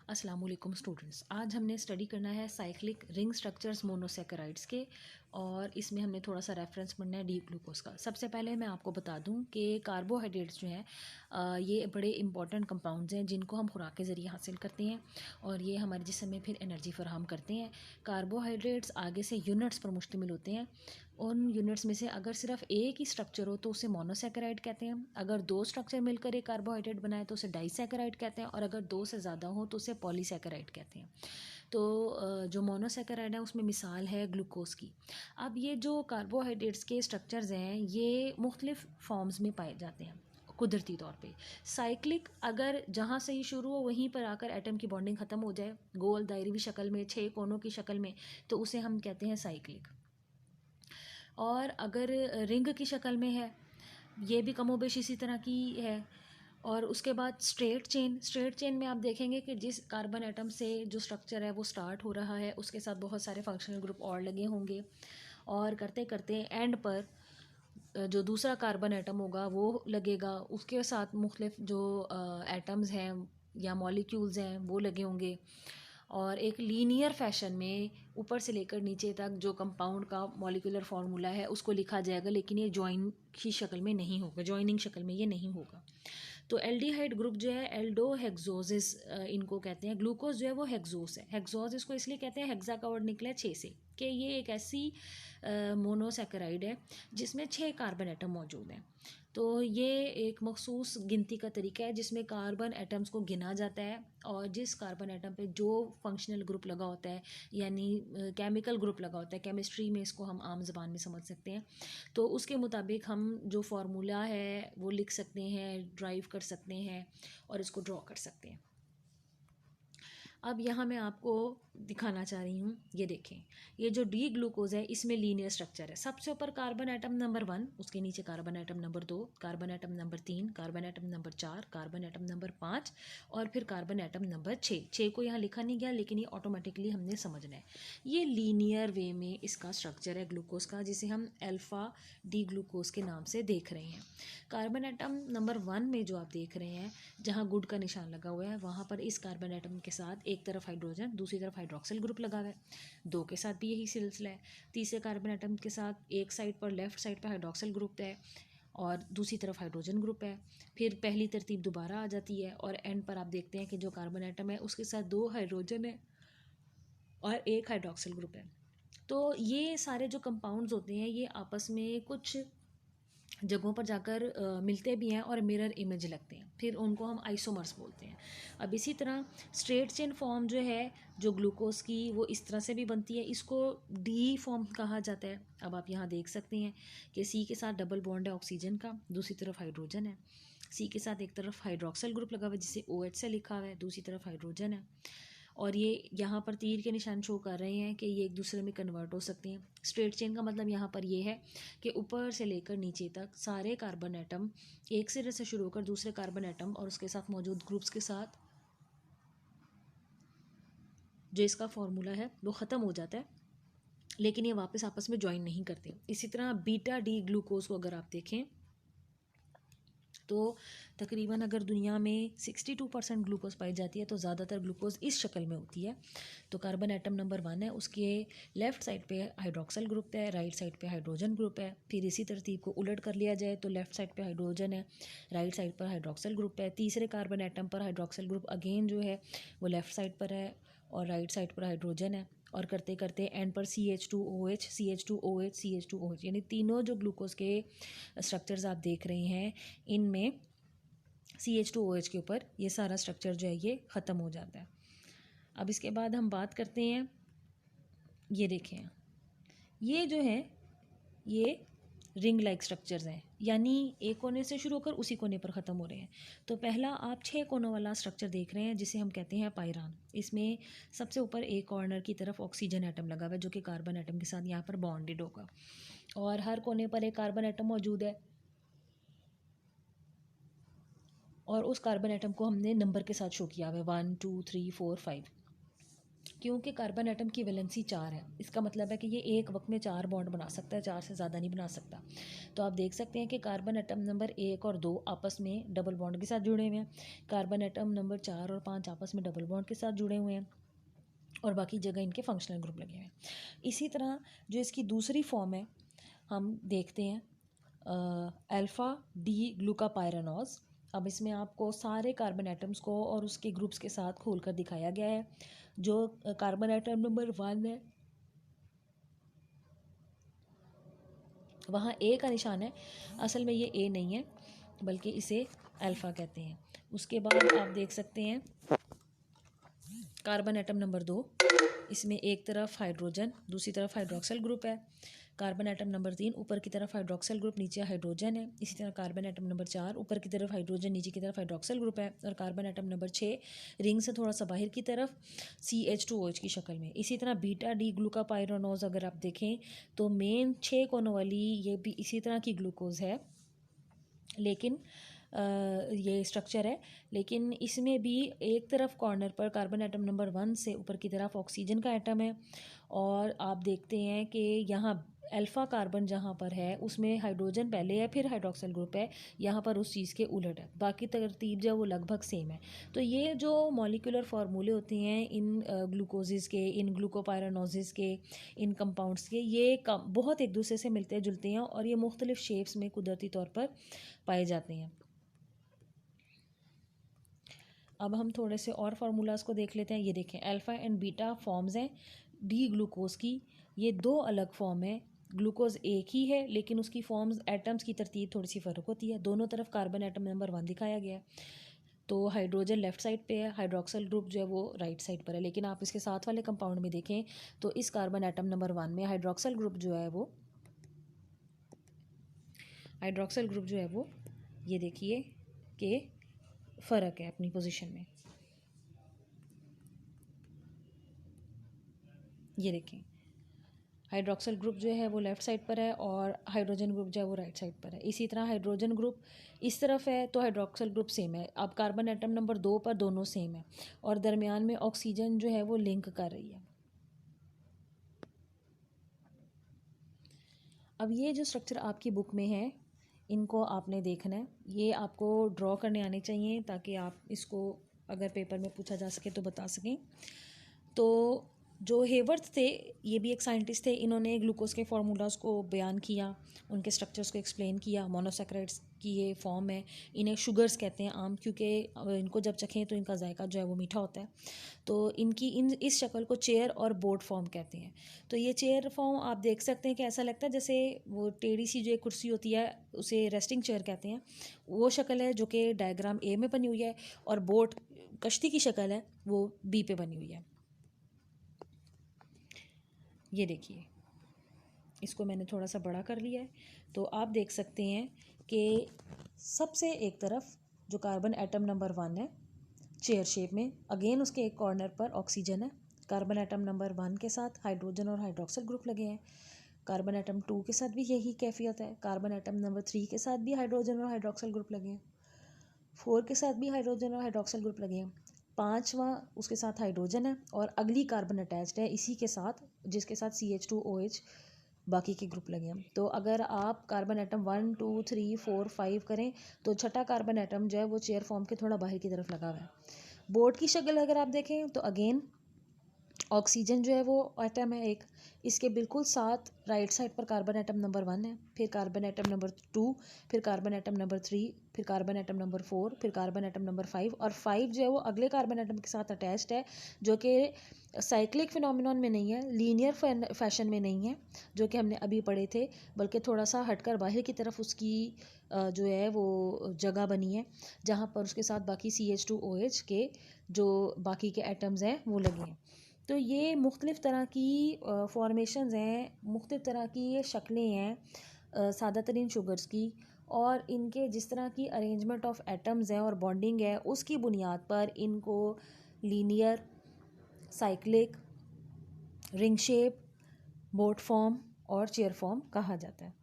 अस्सलाम वालेकुम स्टूडेंट्स। आज हमने स्टडी करना है साइक्लिक रिंग स्ट्रक्चर्स मोनोसेकेराइड्स के, और इसमें हमने थोड़ा सा रेफरेंस पढ़ना है डी ग्लूकोज का। सबसे पहले मैं आपको बता दूं कि कार्बोहाइड्रेट्स जो हैं ये बड़े इंपॉर्टेंट कंपाउंड्स हैं जिनको हम खुराक के ज़रिए हासिल करते हैं और ये हमारे जिस्म में फिर एनर्जी फराहम करते हैं। कार्बोहाइड्रेट्स आगे से यूनिट्स पर मुश्तमिल होते हैं। उन यूनिट्स में से अगर सिर्फ एक ही स्ट्रक्चर हो तो उसे मोनोसेकेराइड कहते हैं। अगर दो स्ट्रक्चर मिलकर एक कार्बोहाइड्रेट बनाए तो उसे डाइसेकेराइड कहते हैं, और अगर दो से ज़्यादा हो तो उसे पॉलीसेकेराइड कहते हैं। तो जो मोनोसेकेराइड है उसमें मिसाल है ग्लूकोज की। अब ये जो कार्बोहाइड्रेट्स के स्ट्रक्चर्स हैं ये मुख्तलिफ फॉर्म्स में पाए जाते हैं कुदरती तौर पे। साइक्लिक अगर जहाँ से ही शुरू हो वहीं पर आकर एटम की बॉन्डिंग ख़त्म हो जाए, गोल दायरवी शक्ल में, 6 कोनों की शक्ल में, तो उसे हम कहते हैं साइक्लिक। और अगर रिंग की शक्ल में है, ये भी कमोबेश इसी तरह की है। और उसके बाद स्ट्रेट चेन में आप देखेंगे कि जिस कार्बन एटम से जो स्ट्रक्चर है वो स्टार्ट हो रहा है उसके साथ बहुत सारे फंक्शनल ग्रुप और लगे होंगे, और करते करते एंड पर जो दूसरा कार्बन एटम होगा वो लगेगा, उसके साथ मुख्तलिफ जो एटम्स हैं या मॉलिक्यूल्स हैं वो लगे होंगे, और एक लीनियर फैशन में ऊपर से लेकर नीचे तक जो कंपाउंड का मॉलिक्यूलर फार्मूला है उसको लिखा जाएगा, लेकिन ये जॉइन की शक्ल में नहीं होगा, जॉइनिंग शक्ल में ये नहीं होगा। तो एल्डिहाइड ग्रुप जो है एल्डोहेक्सोसिस इनको कहते हैं। ग्लूकोज जो है वो हेक्सोस है। हेक्सोस इसको इसलिए कहते हैं, हेक्सा का वर्ड निकला है 6 से, कि ये एक ऐसी मोनोसेकेराइड है जिसमें 6 कार्बन एटम मौजूद हैं। तो ये एक मखसूस गिनती का तरीका है जिसमें कार्बन एटम्स को गिना जाता है, और जिस कार्बन एटम पे जो फंक्शनल ग्रुप लगा होता है यानी केमिकल ग्रुप लगा होता है, केमिस्ट्री में इसको हम आम ज़बान में समझ सकते हैं, तो उसके मुताबिक हम जो फार्मूला है वो लिख सकते हैं, ड्राइव कर सकते हैं और इसको ड्रॉ कर सकते हैं। अब यहाँ मैं आपको दिखाना चाह रही हूँ, ये देखें, ये जो डी ग्लूकोज है इसमें लीनियर स्ट्रक्चर है। सबसे ऊपर कार्बन एटम नंबर 1, उसके नीचे carbon atom number 2, carbon atom number 3, carbon atom number 4, carbon atom number 5 और फिर कार्बन एटम नंबर 6 को यहाँ लिखा नहीं गया, लेकिन ये ऑटोमेटिकली हमने समझना है। ये लीनियर वे में इसका स्ट्रक्चर है ग्लूकोज का, जिसे हम अल्फ़ा डी ग्लूकोज के नाम से देख रहे हैं। कार्बन एटम नंबर 1 में जो आप देख रहे हैं जहाँ गुड का निशान लगा हुआ है, वहाँ पर इस कार्बन एटम के साथ एक तरफ हाइड्रोजन, दूसरी तरफ हाइड्रोक्सिल ग्रुप लगा हुआ है। 2 के साथ भी यही सिलसिला है। तीसरे कार्बन एटम के साथ एक साइड पर, लेफ्ट साइड पर हाइड्रोक्सिल ग्रुप है और दूसरी तरफ हाइड्रोजन ग्रुप है। फिर पहली तरतीब दोबारा आ जाती है और एंड पर आप देखते हैं कि जो कार्बन एटम है उसके साथ 2 हाइड्रोजन है और एक हाइड्रोक्सिल ग्रुप है। तो ये सारे जो कंपाउंड्स होते हैं ये आपस में कुछ जगहों पर जाकर मिलते भी हैं और मिरर इमेज लगते हैं, फिर उनको हम आइसोमर्स बोलते हैं। अब इसी तरह स्ट्रेट चेन फॉर्म जो है जो ग्लूकोज की वो इस तरह से भी बनती है, इसको डी फॉर्म कहा जाता है। अब आप यहाँ देख सकते हैं कि सी के साथ डबल बॉन्ड है ऑक्सीजन का, दूसरी तरफ हाइड्रोजन है। सी के साथ एक तरफ हाइड्रोक्सिल ग्रुप लगा हुआ है जिसे OH से लिखा हुआ है, दूसरी तरफ हाइड्रोजन है। और ये यहाँ पर तीर के निशान शो कर रहे हैं कि ये एक दूसरे में कन्वर्ट हो सकते हैं। स्ट्रेट चेन का मतलब यहाँ पर ये है कि ऊपर से लेकर नीचे तक सारे कार्बन एटम एक सिरे से शुरू होकर दूसरे कार्बन एटम और उसके साथ मौजूद ग्रुप्स के साथ जो इसका फॉर्मूला है वो ख़त्म हो जाता है, लेकिन ये वापस आपस में ज्वाइन नहीं करते। इसी तरह बीटा डी ग्लूकोज को अगर आप देखें तो तकरीबन अगर दुनिया में 62% ग्लूकोज पाई जाती है तो ज़्यादातर ग्लूकोज इस शक्ल में होती है। तो कार्बन एटम नंबर 1 है, उसके लेफ़्ट साइड पे हाइड्रोक्सिल ग्रुप है, राइट साइड पे हाइड्रोजन ग्रुप है। फिर इसी तरतीब को उलट कर लिया जाए तो लेफ़्ट साइड पे हाइड्रोजन है, राइट साइड पर हाइड्रोक्सिल ग्रुप है। तीसरे कार्बन एटम पर हाइड्रोक्सिल ग्रुप अगेन जो है वो लेफ़्ट साइड पर है और राइट साइड पर हाइड्रोजन है, और करते करते एंड पर CH2OH CH2OH CH2OH, यानी तीनों जो ग्लूकोज के स्ट्रक्चर्स आप देख रहे हैं इनमें CH2OH के ऊपर ये सारा स्ट्रक्चर जो है ये ख़त्म हो जाता है। अब इसके बाद हम बात करते हैं, ये देखें, ये जो है ये रिंग लाइक स्ट्रक्चर्स हैं, यानी एक कोने से शुरू होकर उसी कोने पर ख़त्म हो रहे हैं। तो पहला आप 6 कोनों वाला स्ट्रक्चर देख रहे हैं जिसे हम कहते हैं पायरान। इसमें सबसे ऊपर एक कॉर्नर की तरफ ऑक्सीजन एटम लगा हुआ है जो कि कार्बन एटम के साथ यहाँ पर बॉन्डेड होगा, और हर कोने पर एक कार्बन एटम मौजूद है और उस कार्बन एटम को हमने नंबर के साथ शो किया हुआ है 1 2 3 4 5। क्योंकि कार्बन एटम की वैलेंसी 4 है। इसका मतलब है कि ये एक वक्त में 4 बॉन्ड बना सकता है, 4 से ज़्यादा नहीं बना सकता। तो आप देख सकते हैं कि कार्बन एटम नंबर 1 और 2 आपस में डबल बॉन्ड के साथ जुड़े हुए हैं, कार्बन एटम नंबर 4 और 5 आपस में डबल बॉन्ड के साथ जुड़े हुए हैं, और बाकी जगह इनके फंक्शनल ग्रुप लगे हुए हैं। इसी तरह जो इसकी दूसरी फॉर्म है हम देखते हैं अल्फ़ा डी ग्लूकापायरानोज। अब इसमें आपको सारे कार्बन एटम्स को और उसके ग्रुप्स के साथ खोलकर दिखाया गया है। जो कार्बन एटम नंबर 1 है वहाँ ए का निशान है, असल में ये ए नहीं है बल्कि इसे अल्फ़ा कहते हैं। उसके बाद आप देख सकते हैं कार्बन एटम नंबर 2, इसमें एक तरफ हाइड्रोजन दूसरी तरफ हाइड्रोक्सल ग्रुप है। कार्बन एटम नंबर 3 ऊपर की तरफ हाइड्रोक्सल ग्रुप नीचे हाइड्रोजन है। इसी तरह कार्बन एटम नंबर 4 ऊपर की तरफ हाइड्रोजन नीचे की तरफ हाइड्रोक्सल ग्रुप है। और कार्बन एटम नंबर 6 रिंग से थोड़ा सा बाहर की तरफ CH2OH की शक्ल में। इसी तरह बीटा डी ग्लूकापायरानोज अगर आप देखें तो मेन 6 कोनों वाली ये भी इसी तरह की ग्लूकोज है, लेकिन ये स्ट्रक्चर है, लेकिन इसमें भी एक तरफ कॉर्नर पर कार्बन एटम नंबर 1 से ऊपर की तरफ ऑक्सीजन का एटम है। और आप देखते हैं कि यहाँ अल्फ़ा कार्बन जहाँ पर है उसमें हाइड्रोजन पहले है फिर हाइड्रोक्सल ग्रुप है, यहाँ पर उस चीज़ के उलट है। बाकी तरतीब जो है वो लगभग सेम है। तो ये जो मॉलिक्यूलर फार्मूले होते हैं इन ग्लूकोजेज़ के, इन ग्लूकोपायरानोजेज़ के, इन कंपाउंड्स के, ये बहुत एक दूसरे से मिलते जुलते हैं और ये मुख्तलिफ शेप्स में कुदरती तौर पर पाए जाते हैं। अब हम थोड़े से और फार्मूलाज को देख लेते हैं। ये देखें अल्फ़ा एंड बीटा फॉर्म्स हैं डी ग्लूकोज की। ये दो अलग फॉर्म है, ग्लूकोज एक ही है लेकिन उसकी फॉर्म्स एटम्स की तरतीब थोड़ी सी फ़र्क होती है। दोनों तरफ कार्बन एटम नंबर 1 दिखाया गया है। तो हाइड्रोजन लेफ़्ट साइड पे है, हाइड्रोक्सल ग्रुप जो है वो राइट साइड पर है। लेकिन आप इसके साथ वाले कंपाउंड में देखें तो इस कार्बन एटम नंबर 1 में हाइड्रोक्सल ग्रुप जो है वो ये देखिए कि फ़र्क है अपनी पोजीशन में। ये देखें हाइड्रोक्सल ग्रुप जो है वो लेफ़्ट साइड पर है और हाइड्रोजन ग्रुप जो है वो राइट साइड पर है। इसी तरह हाइड्रोजन ग्रुप इस तरफ है तो हाइड्रोक्सल ग्रुप सेम है। अब कार्बन एटम नंबर 2 पर दोनों सेम है और दरमियान में ऑक्सीजन जो है वो लिंक कर रही है। अब ये जो स्ट्रक्चर आपकी बुक में है इनको आपने देखना है, ये आपको ड्रॉ करने आने चाहिए ताकि आप इसको अगर पेपर में पूछा जा सके तो बता सकें। तो जो हेवर्थ थे ये भी एक साइंटिस्ट थे, इन्होंने ग्लूकोज के फार्मूलाज को बयान किया, उनके स्ट्रक्चर्स को एक्सप्लेन किया। मोनोसैकेराइड्स की ये फॉर्म है, इन्हें शुगर्स कहते हैं आम, क्योंकि इनको जब चखें तो इनका जायका जो है वो मीठा होता है। तो इनकी इस शक्ल को चेयर और बोर्ड फॉर्म कहते हैं। तो ये चेयर फॉर्म आप देख सकते हैं कि ऐसा लगता है जैसे वो टेढ़ी सी जो एक कुर्सी होती है उसे रेस्टिंग चेयर कहते हैं, वो शक्ल है जो कि डायग्राम ए में बनी हुई है। और बोट कश्ती की शक्ल है वो बी पे बनी हुई है। ये देखिए इसको मैंने थोड़ा सा बड़ा कर लिया है तो आप देख सकते हैं कि सबसे एक तरफ जो कार्बन एटम नंबर 1 है चेयर शेप में, अगेन उसके एक कॉर्नर पर ऑक्सीजन है। कार्बन एटम नंबर 1 के साथ हाइड्रोजन और हाइड्रोक्सल ग्रुप लगे हैं। कार्बन एटम 2 के साथ भी यही कैफियत है। कार्बन एटम नंबर 3 के साथ भी हाइड्रोजन और हाइड्रोक्सल ग्रुप लगे हैं। 4 के साथ भी हाइड्रोजन और हाइड्रोक्सल ग्रुप लगे हैं। 5वां उसके साथ हाइड्रोजन है और अगली कार्बन अटैच्ड है इसी के साथ, जिसके साथ CH2OH बाकी के ग्रुप लगे हैं। तो अगर आप कार्बन एटम 1 2 3 4 5 करें तो छठा कार्बन एटम जो है वो चेयर फॉर्म के थोड़ा बाहर की तरफ लगा हुआ है। बोर्ड की शक्ल अगर आप देखें तो अगेन ऑक्सीजन जो है वो एटम है एक, इसके बिल्कुल साथ राइट साइड पर कार्बन एटम नंबर 1 है, फिर कार्बन एटम नंबर 2, फिर कार्बन एटम नंबर 3, फिर कार्बन एटम नंबर 4, फिर कार्बन एटम नंबर 5। और 5 जो है वो अगले कार्बन एटम के साथ अटैच्ड है, जो कि साइक्लिक फिनोमिनॉन में नहीं है, लीनियर फैशन में नहीं है जो कि हमने अभी पढ़े थे, बल्कि थोड़ा सा हटकर बाहर की तरफ उसकी जो है वो जगह बनी है जहाँ पर उसके साथ बाकी CH2OH के जो बाकी के एटम्स हैं वो लगे हैं। तो ये मुख्तलिफ़ तरह की फॉर्मेशंस हैं, मुख्तलिफ़ तरह की ये शक्लें हैं सादा तरीन शुगर्स की, और इनके जिस तरह की अरेंजमेंट ऑफ एटम्स हैं और बॉन्डिंग है उसकी बुनियाद पर इनको linear, cyclic, ring shape, boat form और चेयर फॉर्म कहा जाता है।